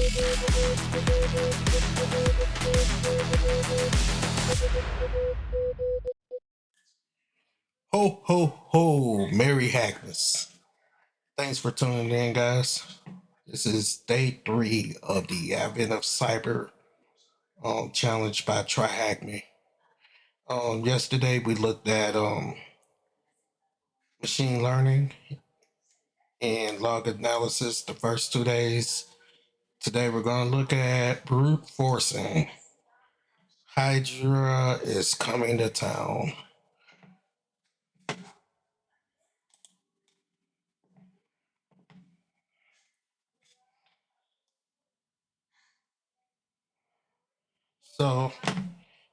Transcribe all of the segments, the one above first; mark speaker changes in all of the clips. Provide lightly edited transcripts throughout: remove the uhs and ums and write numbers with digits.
Speaker 1: Ho, ho, ho. Merry Hackmas. Thanks for tuning in, guys. This is day 3 of the Advent of Cyber challenge by TryHackMe. Yesterday we looked at machine learning and log analysis the first 2 days. Today we're going to look at brute forcing. Hydra is coming to town. So,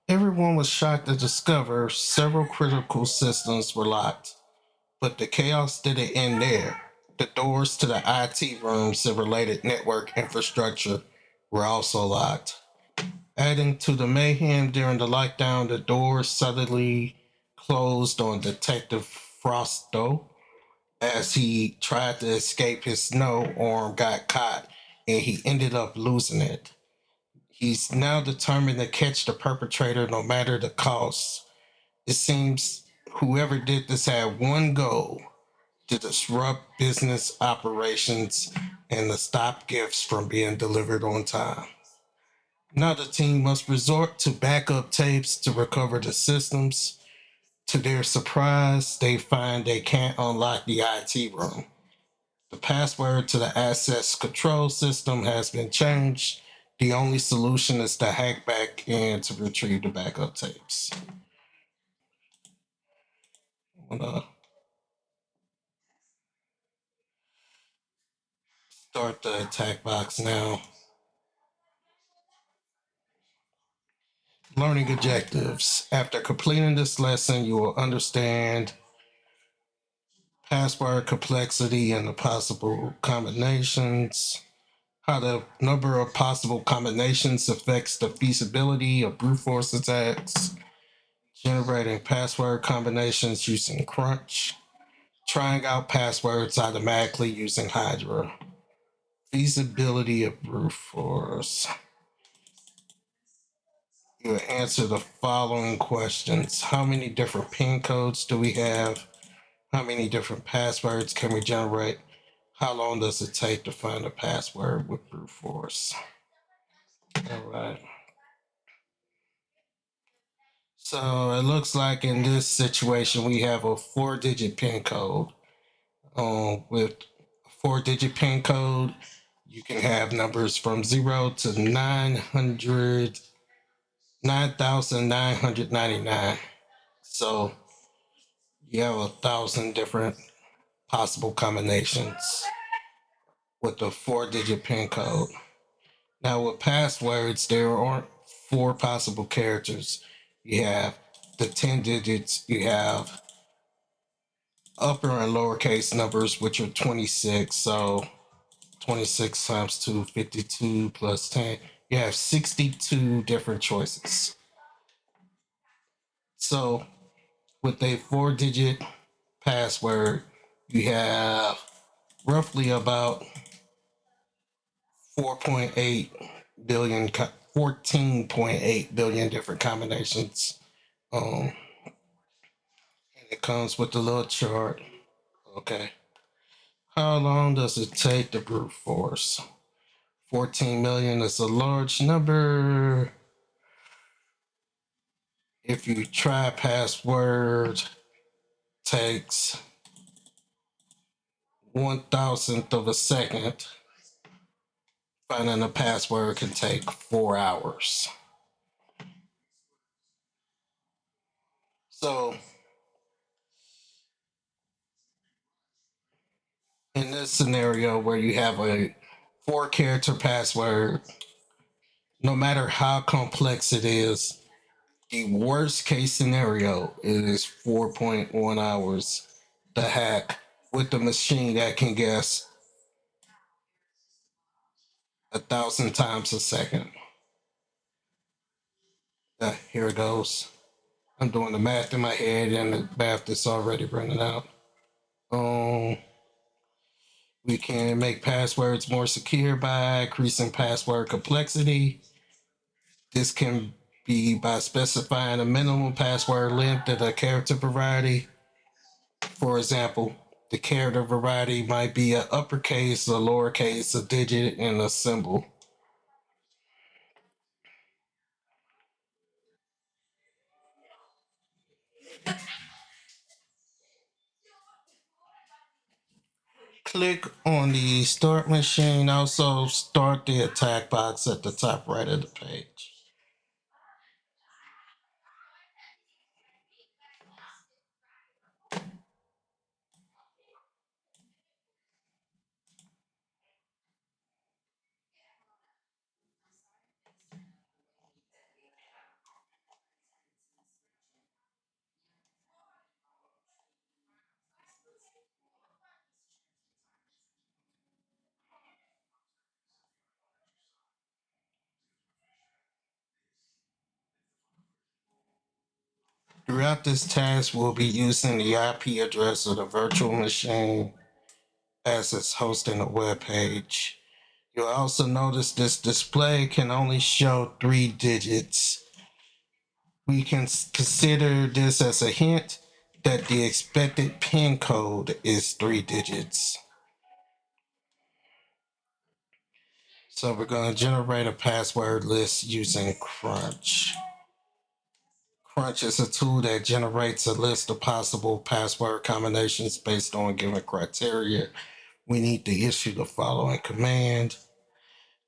Speaker 1: everyone was shocked to discover several critical systems were locked. But the chaos didn't end there. The doors to the IT rooms and related network infrastructure were also locked. Adding to the mayhem during the lockdown, the doors suddenly closed on Detective Frosto as he tried to escape. His snow arm got caught and he ended up losing it. He's now determined to catch the perpetrator no matter the cost. It seems whoever did this had one goal: to disrupt business operations and to stop gifts from being delivered on time. Now the team must resort to backup tapes to recover the systems. To their surprise, they find they can't unlock the IT room. The password to the access control system has been changed. The only solution is to hack back in to retrieve the backup tapes. I'm gonna start the attack box now. Learning objectives. After completing this lesson, you will understand password complexity and the possible combinations, how the number of possible combinations affects the feasibility of brute force attacks, generating password combinations using Crunch, trying out passwords automatically using Hydra, feasibility of brute force. You answer the following questions. How many different PIN codes do we have? How many different passwords can we generate? How long does it take to find a password with brute force? All right. So it looks like in this situation we have a 4-digit PIN code. With a 4-digit PIN code, you can have numbers from 0 to 9,999. So you have 1,000 different possible combinations with the 4-digit PIN code. Now, with passwords, there aren't 4 possible characters. You have the 10 digits, you have upper and lowercase numbers, which are 26. So 26 times 2, 52 plus 10. You have 62 different choices. So, with a 4-digit password, you have roughly about 4.8 billion, 14.8 billion different combinations. And it comes with a little chart. Okay. How long does it take to brute force? 14 million is a large number. If you try password, takes 1,000th of a second. Finding a password can take 4 hours. So, in this scenario where you have a 4-character password, no matter how complex it is, the worst case scenario is 4.1 hours to hack with the machine that can guess 1,000 times a second. Here it goes. I'm doing the math in my head and the math is already running out. Um, We can make passwords more secure by increasing password complexity. This can be by specifying a minimum password length and a character variety. For example, the character variety might be a uppercase, a lowercase, a digit, and a symbol. Click on the start machine. Also, start the attack box at the top right of the page. Throughout this task, we'll be using the IP address of the virtual machine as it's hosting a web page. You'll also notice this display can only show 3 digits. We can consider this as a hint that the expected PIN code is 3 digits. So we're going to generate a password list using Crunch. Crunch is a tool that generates a list of possible password combinations based on given criteria. We need to issue the following command.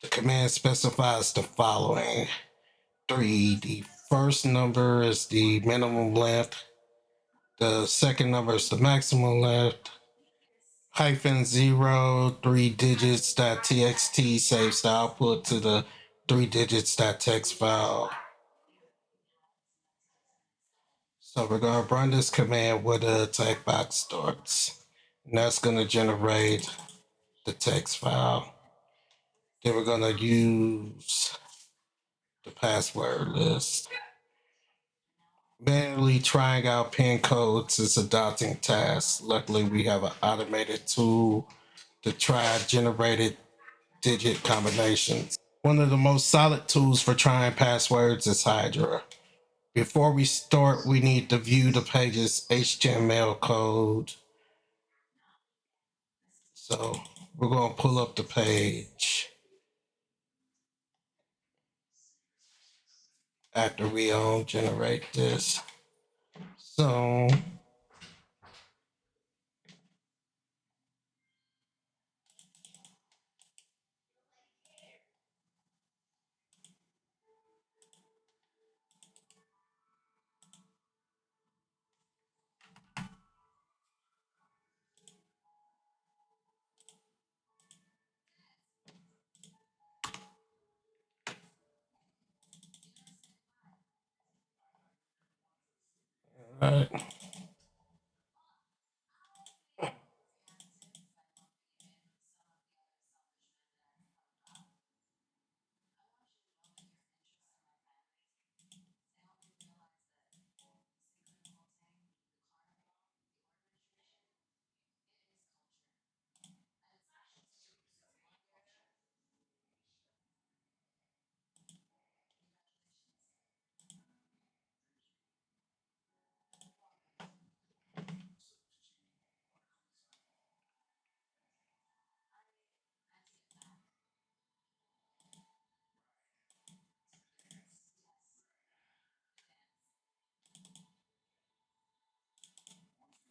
Speaker 1: The command specifies the following three. The first number is the minimum length. The second number is the maximum length. Hyphen zero, 3 digits txt saves the output to the 3 digits text file. So we're going to run this command where the attack box starts. And that's going to generate the text file. Then we're going to use the password list. Manually trying out pin codes is a daunting task. Luckily, we have an automated tool to try generated digit combinations. One of the most solid tools for trying passwords is Hydra. Before we start, we need to view the page's HTML code. So we're going to pull up the page after we generate this. So all right.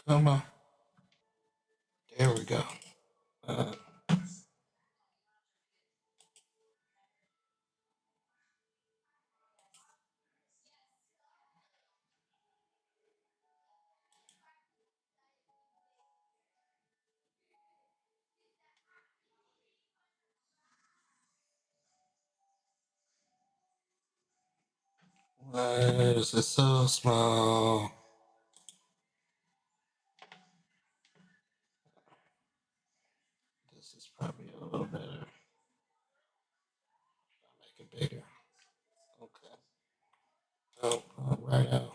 Speaker 1: Come on. There we go. Uh, why is it so small? This is probably a little better. Make it bigger. Okay. Oh, right out.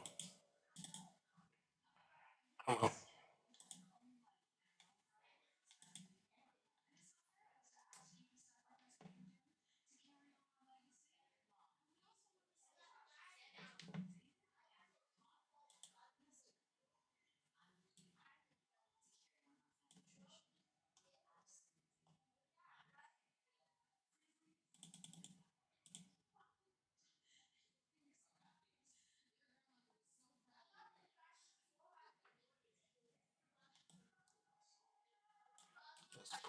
Speaker 1: Come on.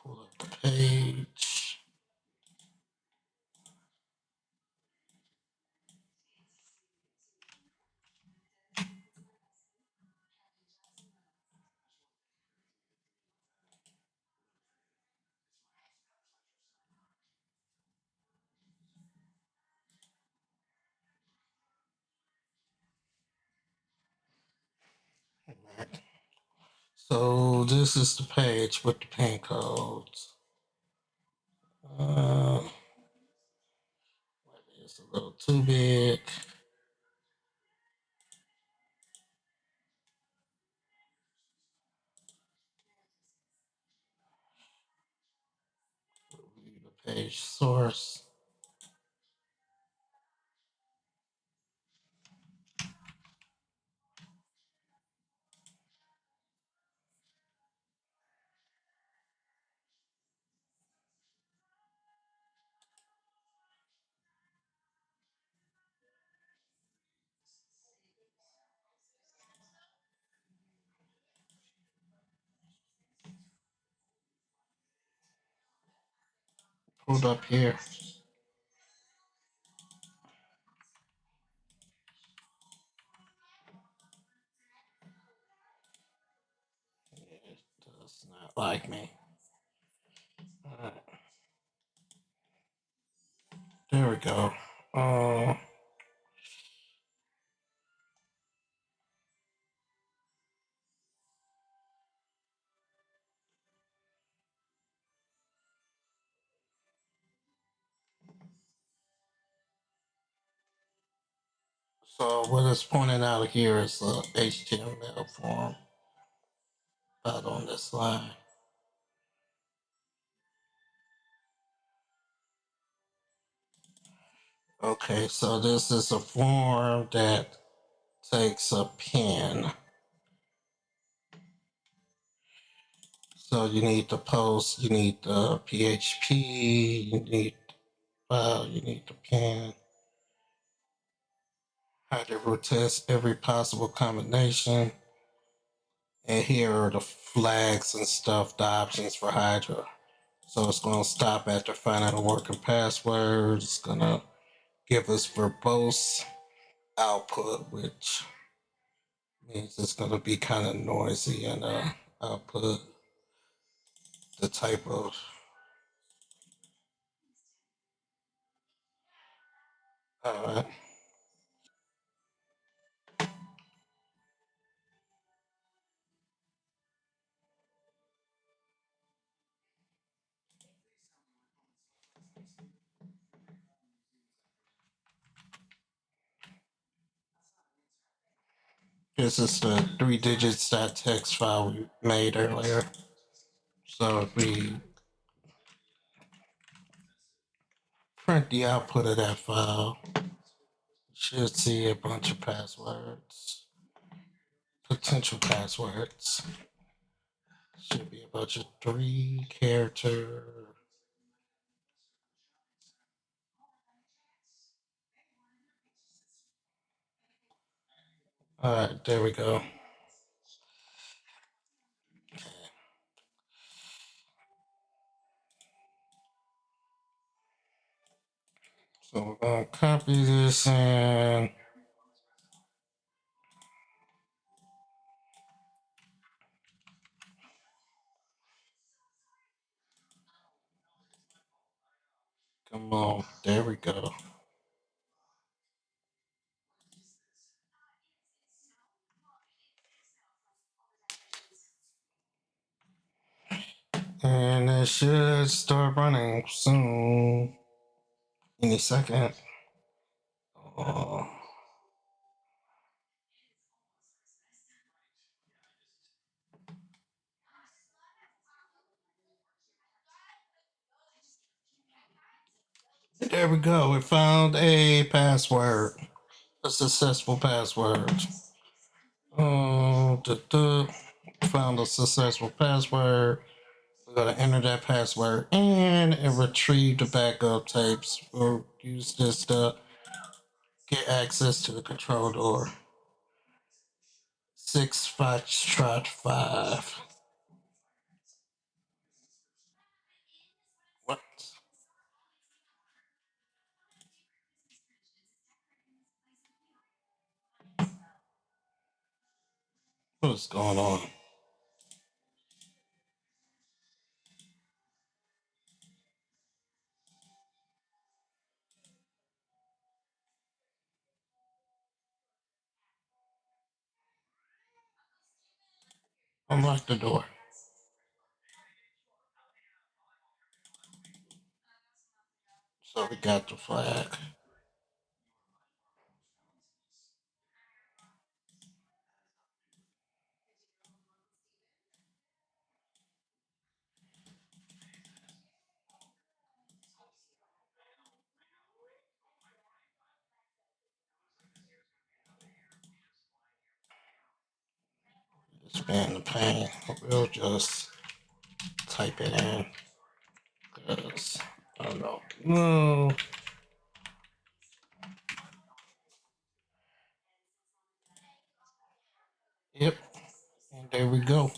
Speaker 1: Pull up the page. Alright. So this is the page with the pin codes. Maybe it's a little too big. Review the page source. Pulled up here. It does not like me. Alright. There we go. So what it's pointing out here is a HTML form out on this line. Okay, so this is a form that takes a pen. So you need the post, you need the PHP, you need file, you need the pen. Hydra will test every possible combination. And here are the flags and stuff, the options for Hydra. So it's going to stop after finding a working password. It's going to give us verbose output, which means it's going to be kind of noisy and output the type of. All right. This is the 3 digits text file we made earlier. So if we print the output of that file, you should see a bunch of passwords, potential passwords. Should be a bunch of 3 character. All right, there we go. So we're gonna copy this and come on, there we go. And it should start running soon. Any second. Oh. There we go. We found a password. A successful password. Oh, found a successful password. We're gonna enter that password in and retrieve the backup tapes. We'll use this to get access to the control door. 6 Foxtrot 5. What's going on? Unlock the door. So we got the flag. It's been the pain. We'll just type it in. Cause I don't know. No. Yep. And there we go.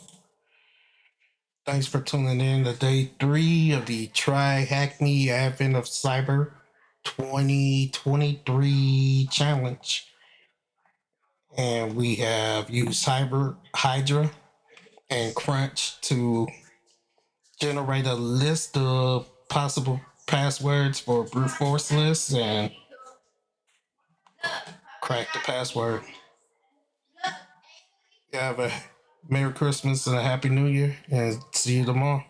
Speaker 1: Thanks for tuning in to day 3 of the TryHackMe Advent of Cyber 2023 challenge. And we have used Cyber Hydra and Crunch to generate a list of possible passwords for brute force lists and crack the password. You have a Merry Christmas and a Happy New Year, and see you tomorrow.